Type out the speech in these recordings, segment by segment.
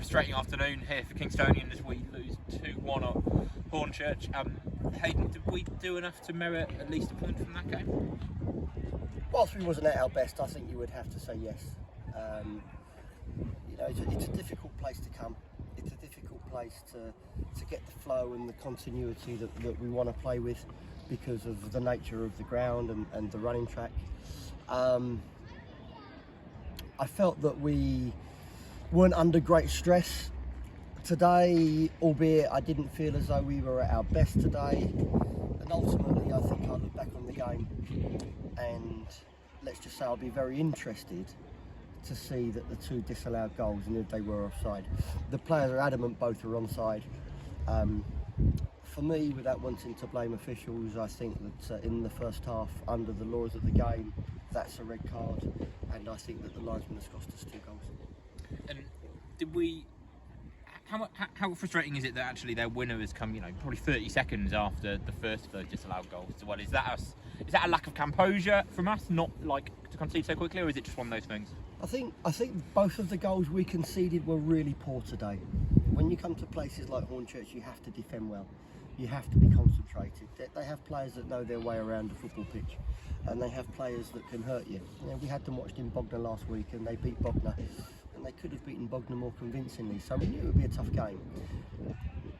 frustrating afternoon here for Kingstonian as we lose 2-1 at Hornchurch. Hayden, did we do enough to merit at least a point from that game? Whilst we wasn't at our best, I think you would have to say yes. It's a difficult place to come. It's a difficult place to get the flow and the continuity that we want to play with because of the nature of the ground and the running track. I felt that we weren't under great stress today, albeit I didn't feel as though we were at our best today. And ultimately, I think I look back on the game and let's just say I'll be very interested to see that the two disallowed goals and if they were offside. The players are adamant both are onside. For me, without wanting to blame officials, I think that in the first half, under the laws of the game, that's a red card, and I think that the linesman has cost us 2 goals. And did we? How frustrating is it that actually their winner has come, probably 30 seconds after the first of those disallowed goals? So, is that us? Is that a lack of composure from us, not like to concede so quickly, or is it just one of those things? I think both of the goals we conceded were really poor today. When you come to places like Hornchurch, you have to defend well. You have to be concentrated. They have players that know their way around the football pitch, and they have players that can hurt you. We had them watched in Bognor last week, and they beat Bognor, and they could have beaten Bognor more convincingly. So we knew it would be a tough game.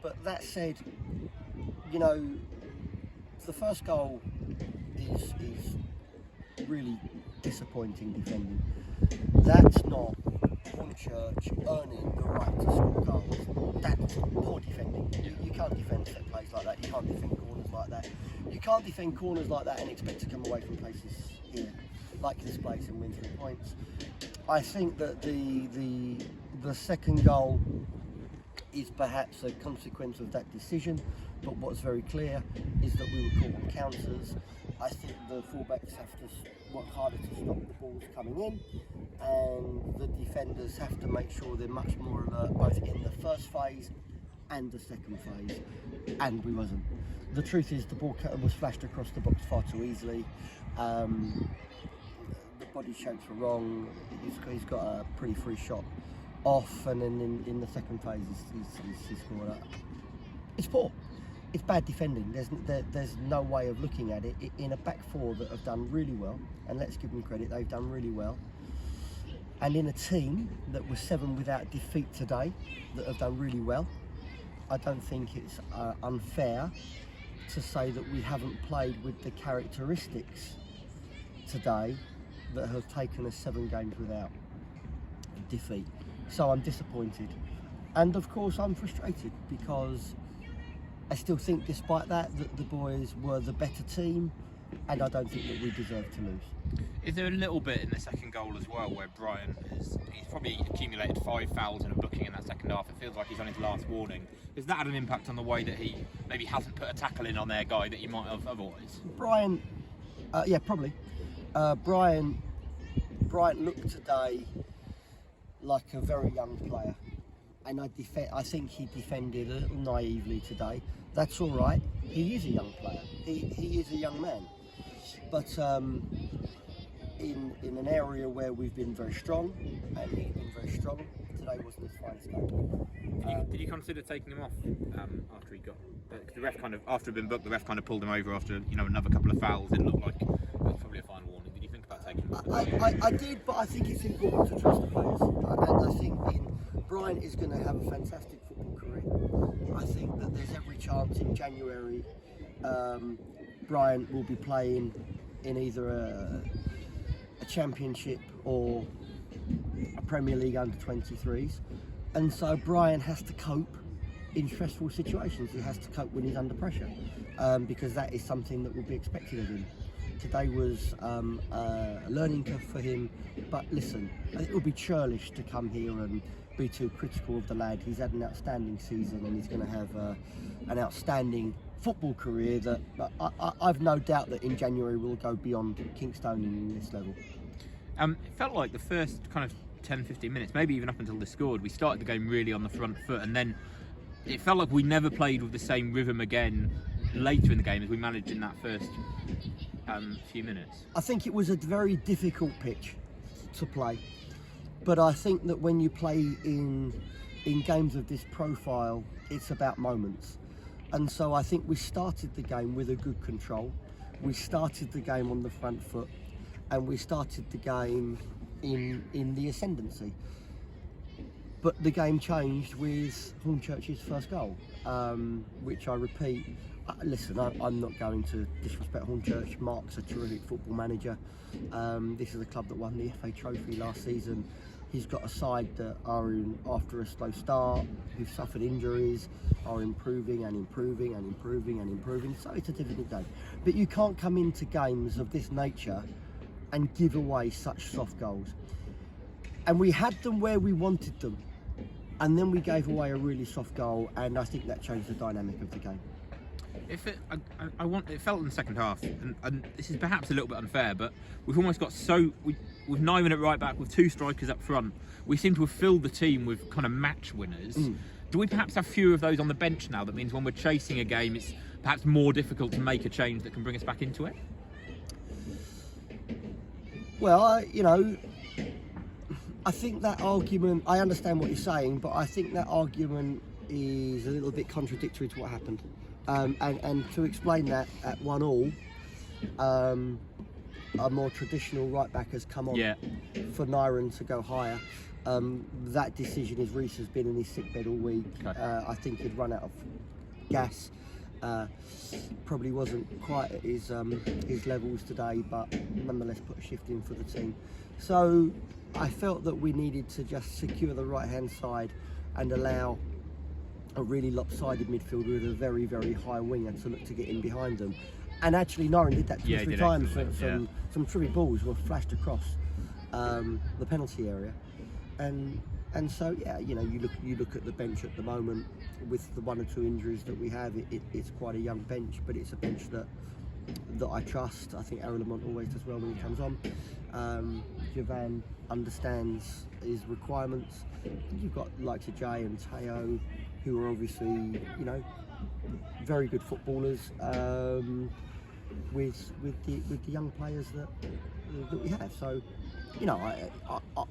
But that said, the first goal is really disappointing defending. That's not Hornchurch earning the right to score goals. That's poor defending. You can't defend set plays like that. You can't defend corners like that. You can't defend corners like that and expect to come away from places here, like this place, and win 3 points. I think that the second goal is perhaps a consequence of that decision, but what's very clear is that we were caught on counters. I think the fullbacks have to work harder to stop the balls coming in, and the defenders have to make sure they're much more alert both in the first phase and the second phase, and we wasn't. The truth is the ball was flashed across the box far too easily. The body shapes were wrong. He's got a pretty free shot off, and then in the second phase he scored up. It's poor. It's bad defending. There's no way of looking at it. In a back four that have done really well, and let's give them credit, they've done really well. And in a team that was 7 without defeat today, that have done really well, I don't think it's unfair to say that we haven't played with the characteristics today that have taken us 7 games without defeat. So I'm disappointed. And of course I'm frustrated because I still think despite that the boys were the better team, and I don't think that we deserve to lose. Is there a little bit in the second goal as well where Brian he's probably accumulated 5 fouls and a booking in that second half? It feels like he's on his last warning. Has that had an impact on the way that he maybe hasn't put a tackle in on their guy that he might have otherwise? Brian, yeah, probably. Brian looked today like a very young player, and I think he defended a little naively today. That's all right. He is a young player. He is a young man. But in an area where we've been very strong, and he's been very strong, today wasn't his finest game. Did you consider taking him off after he got? Because the ref after he'd been booked, the ref kind of pulled him over after another couple of fouls. It looked like it was probably a final warning. Did you think about taking him off? I did, but I think it's important to trust the players, and I think Brian is going to have a fantastic football career. I think that there's every chance in January Brian will be playing in either a championship or a Premier League under-23s, and so Brian has to cope in stressful situations. He has to cope when he's under pressure, because that is something that will be expected of him. Today was a learning curve for him, but listen, it would be churlish to come here and be too critical of the lad. He's had an outstanding season, and he's going to have an outstanding football career that I've no doubt that in January we'll go beyond Kingstonian in this level. It felt like the first kind of 10-15 minutes, maybe even up until they scored, we started the game really on the front foot, and then it felt like we never played with the same rhythm again later in the game as we managed in that first few minutes. I think it was a very difficult pitch to play, but I think that when you play in in games of this profile, it's about moments. And so I think we started the game with a good control. We started the game on the front foot, and we started the game in the ascendancy. But the game changed with Hornchurch's first goal, which I repeat. Listen, I'm not going to disrespect Hornchurch. Mark's a terrific football manager. This is a club that won the FA Trophy last season. He's got a side that are after a slow start, who've suffered injuries, are improving and improving and improving and improving. So it's a difficult game. But you can't come into games of this nature and give away such soft goals. And we had them where we wanted them. And then we gave away a really soft goal, and I think that changed the dynamic of the game. It felt in the second half, and this is perhaps a little bit unfair, but we've almost got with Nyman at right back, with two strikers up front, we seem to have filled the team with kind of match winners. Do we perhaps have fewer of those on the bench now? That means when we're chasing a game, it's perhaps more difficult to make a change that can bring us back into it? Well, I think that argument, I understand what you're saying, but I think that argument is a little bit contradictory to what happened. And to explain that, at 1-1, a more traditional right back has come on for Nyren to go higher. That decision is Reece has been in his sickbed all week. Okay. I think he'd run out of gas. Probably wasn't quite at his levels today, but nonetheless put a shift in for the team. So I felt that we needed to just secure the right-hand side and allow a really lopsided midfield with a very, very high winger to look to get in behind them. And actually Nyren did that two or three times. Some tricky balls were flashed across the penalty area. And so, you look at the bench at the moment with the one or two injuries that we have, it's quite a young bench, but it's a bench that I trust. I think Aaron Lamont always does well when he comes on. Javan understands his requirements. You've got likes of Jay and Teo, who are obviously, very good footballers, with the young players that we have. So,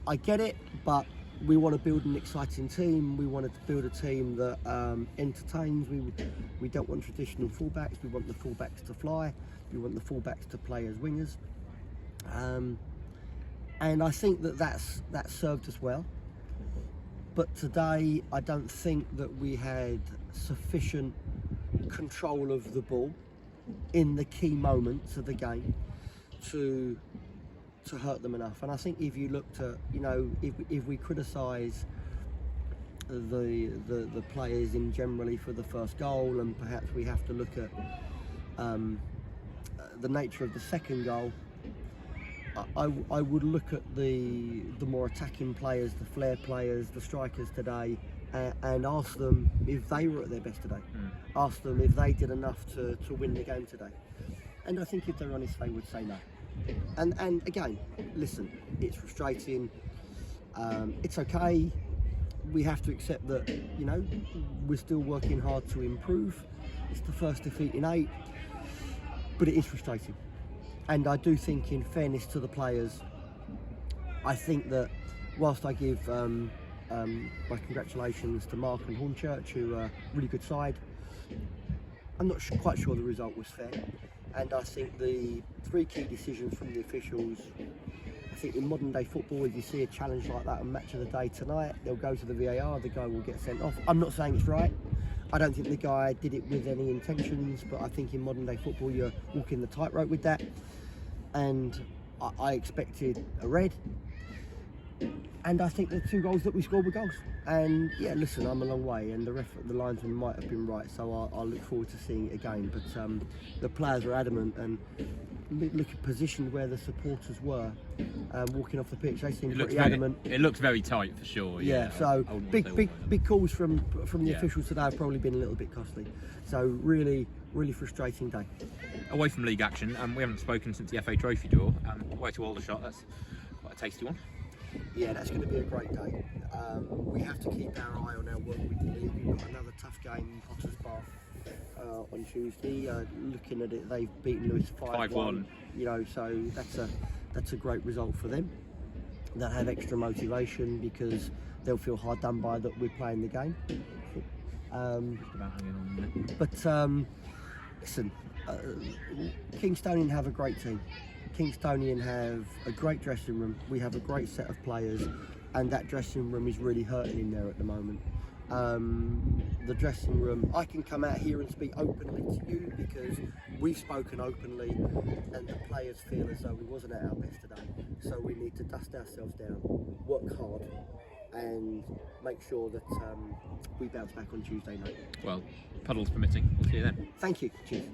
I get it, but we want to build an exciting team. We want to build a team that entertains. We don't want traditional fullbacks. We want the fullbacks to fly. We want the fullbacks to play as wingers. And I think that served us well. But today, I don't think that we had sufficient control of the ball in the key moments of the game to hurt them enough. And I think if you looked at, if we criticise the players in generally for the first goal, and perhaps we have to look at the nature of the second goal, I would look at the more attacking players, the flair players, the strikers today, and ask them if they were at their best today. Ask them if they did enough to win the game today. And I think if they're honest, they would say no. And again, listen, it's frustrating. It's okay. We have to accept that, we're still working hard to improve. It's the first defeat in 8, but it is frustrating. And I do think, in fairness to the players, I think that whilst I give my congratulations to Mark and Hornchurch, who are a really good side, I'm not quite sure the result was fair. And I think the 3 key decisions from the officials, I think in modern day football, if you see a challenge like that on Match of the Day tonight, they'll go to the VAR, the guy will get sent off. I'm not saying it's right. I don't think the guy did it with any intentions, but I think in modern day football, you're walking the tightrope with that. And I expected a red. And I think the 2 goals that we scored were goals. And yeah, listen, I'm a long way, and the linesman might have been right, so I'll look forward to seeing it again. But the players are adamant, and look at positions where the supporters were walking off the pitch. They seemed pretty adamant. It looks very tight for sure. Yeah. So big calls from the officials today have probably been a little bit costly. So really frustrating day. Away from league action, we haven't spoken since the FA Trophy draw. Away to Aldershot, that's quite a tasty one. Yeah, that's going to be a great day. We have to keep our eye on our work with the league. We've got another tough game in Potter's Bar on Tuesday. Looking at it, they've beaten Lewis 5-1. So that's a great result for them. they'll have extra motivation because they'll feel hard done by that we're playing the game. Just about hanging on there. But listen, Kingstonian have a great team. Kingstonian have a great dressing room. We have a great set of players, and that dressing room is really hurting in there at the moment. The dressing room, I can come out here and speak openly to you because we've spoken openly, and the players feel as though we wasn't at our best today. So we need to dust ourselves down, work hard, and make sure that we bounce back on Tuesday night. Well, puddles permitting. We'll see you then. Thank you. Cheers.